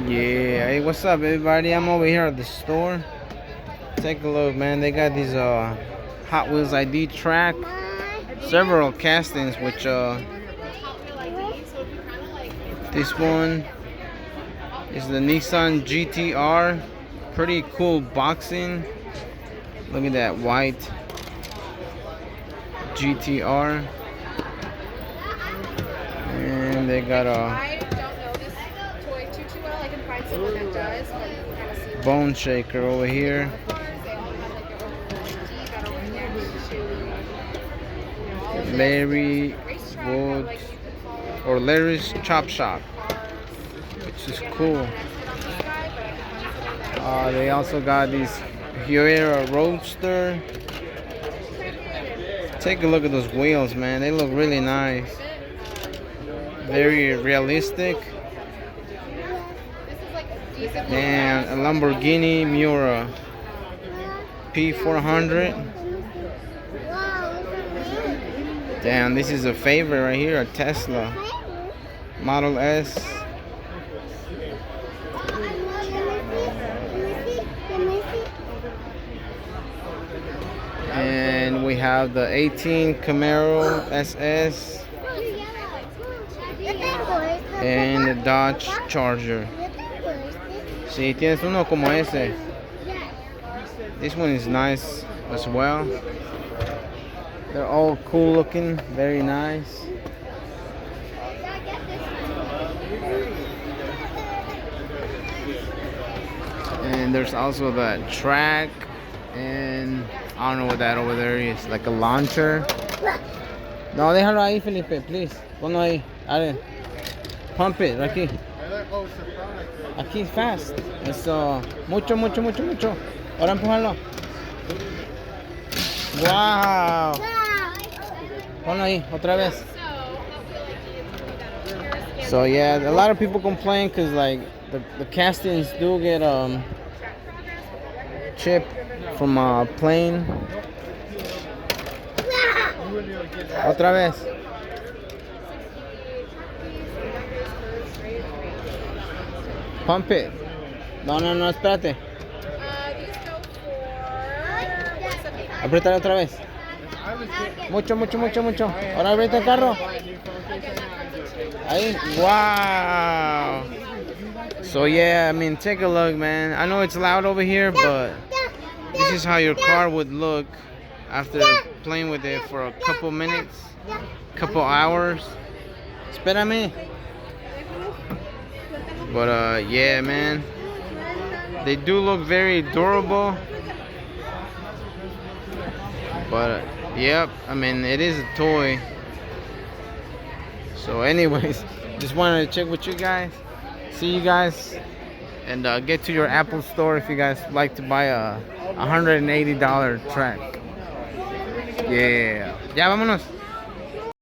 Yeah, hey, what's up, everybody? I'm over here at the store. Take a look, man. They got these Hot Wheels ID track, several castings, which this one is the Nissan GTR. Pretty cool boxing. Look at that white GTR, and they got a bone shaker over here. Larry Wood or Larry's Chop Shop, which is cool. They also got these Huera Roadster. Take a look at those wheels, man. They look really nice. Very realistic. And a Lamborghini Miura P400. Damn, this is a favorite right here, a Tesla Model S. And we have the 18 Camaro SS and the Dodge Charger. Si tienes uno como ese. This one is nice as well. They're all cool looking, very nice. And there's also the track, and I don't know what that over there is, like a launcher. No, déjalo ahí, Felipe, please. Ponlo ahí. Dale. Pump it, aquí. Aquí, fast. Eso. Mucho. Ahora empújalo. Wow. Ponlo ahí, otra vez. So yeah, a lot of people complain because like the castings do get chipped from a plane. Otra vez. Pump it. No, espérate. Apriétale otra vez. Mucho. Ahora aprieta el carro. Ahí. Wow. So yeah, I mean, take a look, man. I know it's loud over here, but this is how your car would look after playing with it for a couple minutes, couple hours. Espérame. But yeah, man, they do look very durable. But yep, I mean, it is a toy. So anyways, just wanted to check with you guys. See you guys, and get to your Apple store if you guys like to buy a $180 track. Yeah. Ya vámonos.